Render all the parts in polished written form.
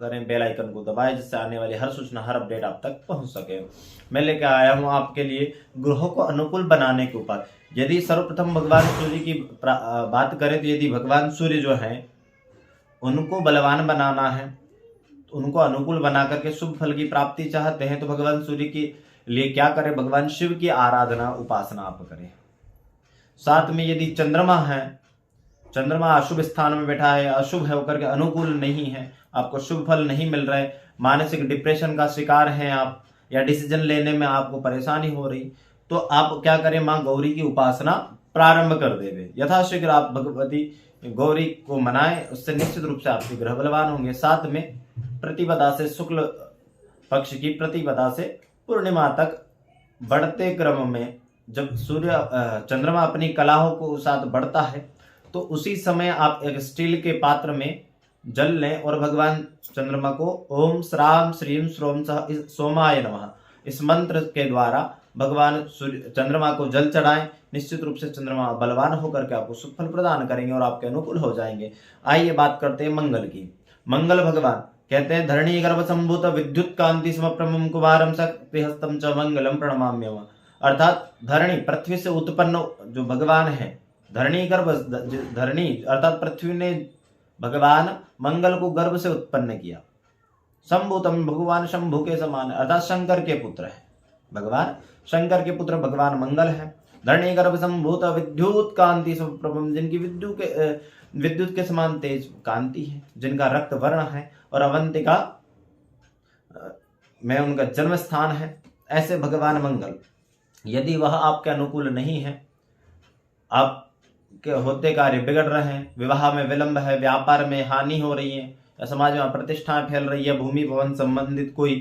करें, bell icon को दबाएं, जिससे आने वाली हर सूचना, हर अपडेट आप तक पहुंच सके। मैं लेकर आया हूं आपके लिए ग्रहों को अनुकूल बनाने के ऊपर। यदि सर्वप्रथम भगवान सूर्य की बात करें तो यदि भगवान सूर्य जो है उनको बलवान बनाना है, तो उनको अनुकूल बना करके शुभ फल की प्राप्ति चाहते हैं, तो भगवान सूर्य के लिए क्या करें? भगवान शिव की आराधना, उपासना आप करें। साथ में यदि चंद्रमा है, चंद्रमा अशुभ स्थान में बैठा है, अशुभ है होकर के अनुकूल नहीं है, आपको शुभ फल नहीं मिल रहे, मानसिक डिप्रेशन का शिकार हैं आप, या डिसीजन लेने में आपको परेशानी हो रही, तो आप क्या करें? मां गौरी की उपासना प्रारंभ कर देवे। यथाशीघ्र आप भगवती गौरी को मनाएं, उससे निश्चित रूप से आपके ग्रह बलवान होंगे। साथ में प्रतिपदा से, शुक्ल पक्ष की प्रतिपदा से पूर्णिमा तक बढ़ते क्रम में जब सूर्य चंद्रमा अपनी कलाओं को साथ बढ़ता है, तो उसी समय आप एक स्टील के पात्र में जल लें और भगवान चंद्रमा को ओम श्राम श्रीम श्रोम सोमाय नमः इस मंत्र के द्वारा भगवान सूर्य चंद्रमा को जल चढ़ाएं। निश्चित रूप से चंद्रमा बलवान होकर के आपको सुख फल प्रदान करेंगे और आपके अनुकूल हो जाएंगे। आइए बात करते हैं मंगल की। मंगल भगवान कहते हैं, धरणी गर्भ संभूत विद्युत कांति स्म प्रमम कुमारम शक्ति हस्तम च मंगलम प्रणमाम्यम। अर्थात धरणी, पृथ्वी से उत्पन्न जो भगवान है, धरणी गर्भ, धरणी अर्थात पृथ्वी ने भगवान मंगल को गर्भ से उत्पन्न किया। संभूतम, भगवान शंभु के समान, अर्थात शंकर के पुत्र है भगवान, शंकर के पुत्र भगवान मंगल है। धरणी गर्भ संभूत विद्युत कांति प्रभम, जिनकी विद्युत के समान तेज कांति है, जिनका रक्त वर्ण है और अवंतिका में उनका जन्म स्थान है, ऐसे भगवान मंगल यदि वह आपके अनुकूल नहीं है, आप के होते कार्य बिगड़ रहे हैं, विवाह में विलंब है, व्यापार में हानि हो रही है, या समाज में प्रतिष्ठा फैल रही है, भूमि भवन संबंधित कोई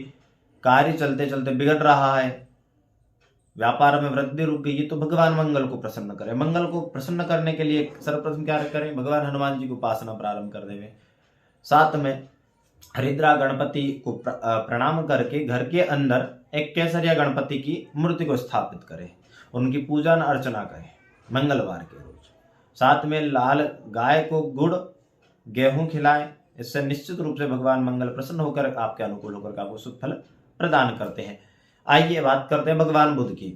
कार्य चलते चलते बिगड़ रहा है, व्यापार में वृद्धि रुक गई, तो भगवान मंगल को प्रसन्न करें। मंगल को प्रसन्न करने के लिए सर्वप्रथम क्या करें? भगवान हनुमान जी की उपासना प्रारंभ कर देवे। साथ में हरिद्रा गणपति को प्रणाम करके घर के अंदर एक केसरिया गणपति की मूर्ति को स्थापित करें, उनकी पूजा अर्चना करें मंगलवार के रोज। साथ में लाल गाय को गुड़ गेहूं खिलाएं, इससे निश्चित रूप से भगवान मंगल प्रसन्न होकर आपके अनुकूल होकर आपको सुख फल प्रदान करते हैं। आइए बात करते हैं भगवान बुध की।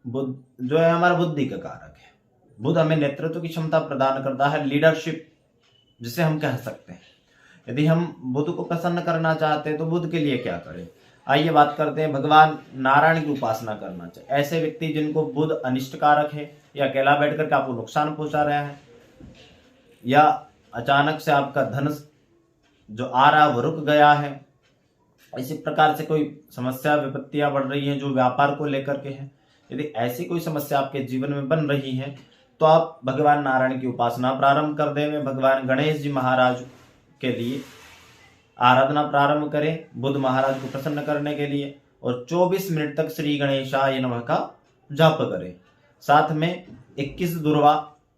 बुध जो है हमारा बुद्धि का कारक है। बुध हमें नेतृत्व की क्षमता प्रदान करता है, लीडरशिप जिसे हम कह सकते हैं। यदि हम बुध को प्रसन्न करना चाहते हैं तो बुध के लिए क्या करें? आइए बात करते हैं भगवान नारायण की उपासना करना चाहिए। ऐसे व्यक्ति जिनको बुध अनिष्ट कारक है, या अकेला बैठ करके आपको नुकसान पहुंचा रहा है, या अचानक से आपका धन जो आ रहा वो रुक गया है, इसी प्रकार से कोई समस्या विपत्तियां बढ़ रही हैं जो व्यापार को लेकर के है, यदि ऐसी कोई समस्या आपके जीवन में बन रही है तो आप भगवान नारायण की उपासना प्रारंभ कर दें। भगवान गणेश जी महाराज के लिए आराधना प्रारंभ करें बुध महाराज को प्रसन्न करने के लिए, और 24 मिनट तक श्री गणेशाय नमः का जाप करें। साथ में 21 दुर्वा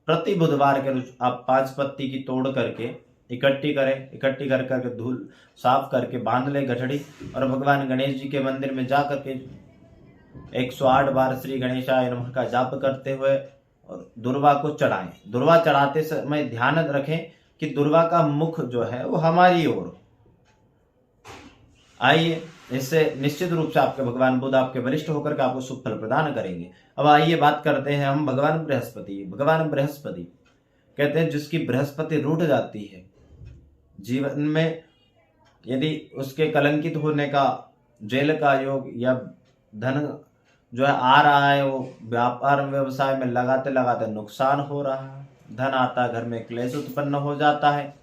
प्रति बुधवार के रोज आप 5 पत्ती की तोड़ करके इकट्ठी करें, इकट्ठी कर करके धूल साफ करके बांध ले गठड़ी, और भगवान गणेश जी के मंदिर में जा करके 108 बार श्री गणेशाय नमः का जाप करते हुए और दुर्वा को चढ़ाएं। दुर्वा चढ़ाते समय ध्यान रखें कि दुर्वा का मुख जो है वो हमारी ओर हो। आइए, इससे निश्चित रूप से आपके भगवान बुध आपके वरिष्ठ होकर के आपको सुख फल प्रदान करेंगे। अब आइए बात करते हैं हम भगवान बृहस्पति। भगवान बृहस्पति कहते हैं जिसकी बृहस्पति रूठ जाती है जीवन में, यदि उसके कलंकित होने का, जेल का योग, या धन जो है आ रहा है वो व्यापार व्यवसाय में लगाते लगाते नुकसान हो रहा है, धन आता घर में क्लेश उत्पन्न हो जाता है,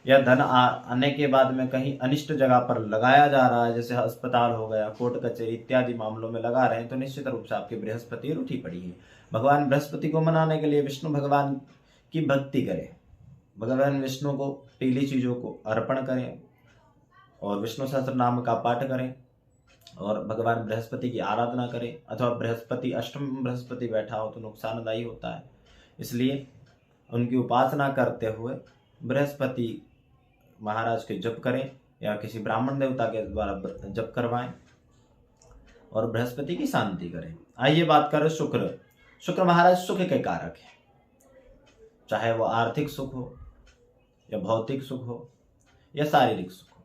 या धन आने के बाद में कहीं अनिष्ट जगह पर लगाया जा रहा है, जैसे अस्पताल हो गया, कोर्ट कचहरी इत्यादि मामलों में लगा रहे हैं, तो निश्चित रूप से आपकी बृहस्पति रूठी पड़ी है। भगवान बृहस्पति को मनाने के लिए विष्णु भगवान की भक्ति करें, भगवान विष्णु को पीली चीजों को अर्पण करें और विष्णु सहस्त्र नाम का पाठ करें और भगवान बृहस्पति की आराधना करें। अथवा बृहस्पति अष्टम बृहस्पति बैठा हो तो नुकसानदायी होता है, इसलिए उनकी उपासना करते हुए बृहस्पति महाराज के जप करें या किसी ब्राह्मण देवता के द्वारा जप करवाएं और बृहस्पति की शांति करें। आइए बात करें शुक्र। शुक्र महाराज सुख के कारक है, चाहे वो आर्थिक सुख हो या भौतिक सुख हो या शारीरिक सुख हो।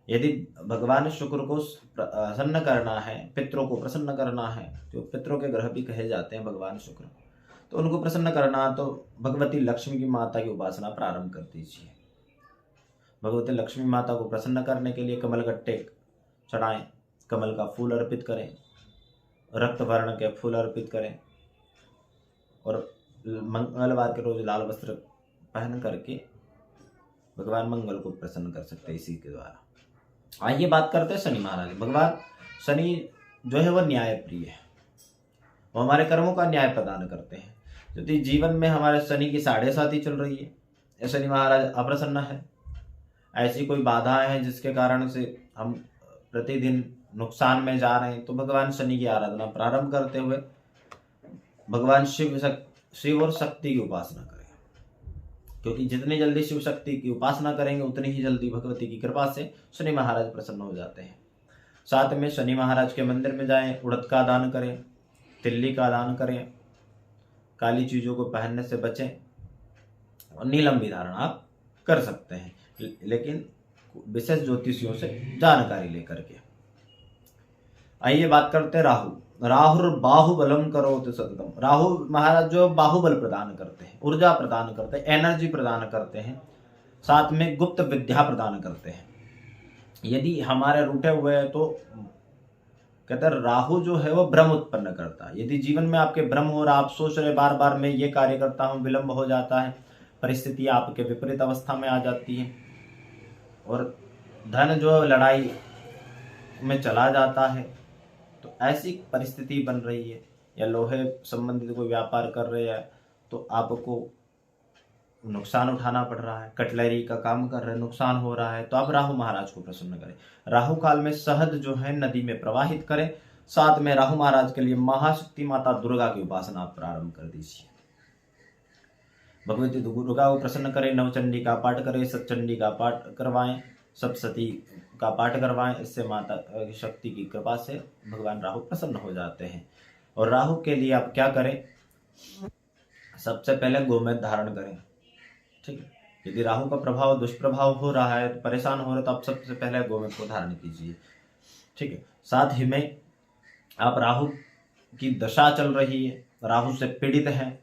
यदि भगवान शुक्र को प्रसन्न करना है, पितरों को प्रसन्न करना है, जो पितरों के ग्रह भी कहे जाते हैं भगवान शुक्र, तो उनको प्रसन्न करना तो भगवती लक्ष्मी की माता की उपासना प्रारंभ कर दीजिए। भगवती लक्ष्मी माता को प्रसन्न करने के लिए कमल गट्टे चढ़ाएं, कमल का फूल अर्पित करें, रक्त वर्ण के फूल अर्पित करें और मंगलवार के रोज लाल वस्त्र पहन करके भगवान मंगल को प्रसन्न कर सकते हैं इसी के द्वारा। आइए बात करते हैं शनि महाराज। भगवान शनि जो है वह न्याय प्रिय है, वो हमारे कर्मों का न्याय प्रदान करते हैं। यदि जीवन में हमारे शनि की 7.5 चल रही है या शनि महाराज अप्रसन्न है, ऐसी कोई बाधाएं हैं जिसके कारण से हम प्रतिदिन नुकसान में जा रहे हैं, तो भगवान शनि की आराधना प्रारंभ करते हुए भगवान शिव और शक्ति की उपासना करें, क्योंकि जितनी जल्दी शिव शक्ति की उपासना करेंगे उतनी ही जल्दी भगवती की कृपा से शनि महाराज प्रसन्न हो जाते हैं। साथ में शनि महाराज के मंदिर में जाएं, उड़द का दान करें, तिल्ली का दान करें, काली चीजों को पहनने से बचें और नीलम भी धारण आप कर सकते हैं, लेकिन विशेष ज्योतिषियों से जानकारी लेकर के। आइए बात करते हैं राहु। राहुर बाहुबलम करोति सततम। राहु महाराज जो बाहुबल प्रदान करते हैं, ऊर्जा प्रदान करते हैं, एनर्जी प्रदान करते हैं, साथ में गुप्त विद्या प्रदान करते हैं। यदि हमारे रूठे हुए हैं तो कहते हैं राहु जो है वो भ्रम उत्पन्न करता है। यदि जीवन में आपके भ्रम हो रहा, आप सोच रहे बार बार मैं ये कार्य करता हूँ, विलंब हो जाता है, परिस्थिति आपके विपरीत अवस्था में आ जाती है और धन जो लड़ाई में चला जाता है, तो ऐसी परिस्थिति बन रही है, या लोहे संबंधित कोई व्यापार कर रहे हैं तो आपको नुकसान उठाना पड़ रहा है, कटलरी का काम कर रहे हैं नुकसान हो रहा है, तो आप राहु महाराज को प्रसन्न करें। राहु काल में शहद जो है नदी में प्रवाहित करें। साथ में राहु महाराज के लिए महाशक्ति माता दुर्गा की उपासना आप प्रारंभ कर दीजिए। भगवती दुर्गा को प्रसन्न करें, नवचंडी का पाठ करें, सतचंडी का पाठ करवाएं, सप्तशती का पाठ करवाएं। इससे माता की शक्ति की कृपा से भगवान राहु प्रसन्न हो जाते हैं। और राहु के लिए आप क्या करें, सबसे पहले गोमेद धारण करें। ठीक है, यदि राहु का प्रभाव दुष्प्रभाव हो रहा है, परेशान हो रहे, तो आप सबसे पहले गोमेद को धारण कीजिए। ठीक है, साथ ही में आप राहु की दशा चल रही है, राहु से पीड़ित हैं,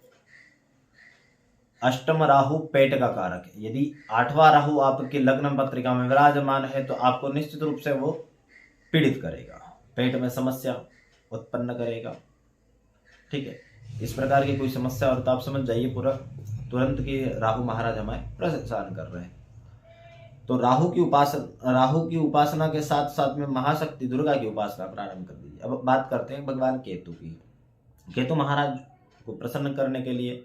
अष्टम राहु पेट का कारक है। यदि 8वां राहु आपकी लग्न पत्रिका में विराजमान है तो आपको निश्चित रूप से वो पीड़ित करेगा, पेट में समस्या उत्पन्न करेगा। ठीक है, इस प्रकार की कोई समस्या हो तो आप समझ जाइए पूरा तुरंत कि राहु महाराज हमें परेशान कर रहे हैं। तो राहु की उपासना के साथ साथ में महाशक्ति दुर्गा की उपासना प्रारंभ कर दीजिए। अब बात करते हैं भगवान केतु की। केतु महाराज को प्रसन्न करने के लिए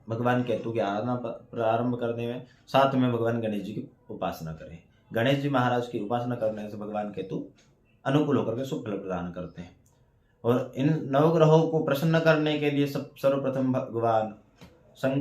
भगवान केतु की आराधना प्रारंभ करने में साथ में भगवान गणेश जी की उपासना करें। गणेश जी महाराज की उपासना करने से भगवान केतु अनुकूल होकर के शुभ फल प्रदान करते हैं। और इन नवग्रहों को प्रसन्न करने के लिए सर्वप्रथम भगवान शंकर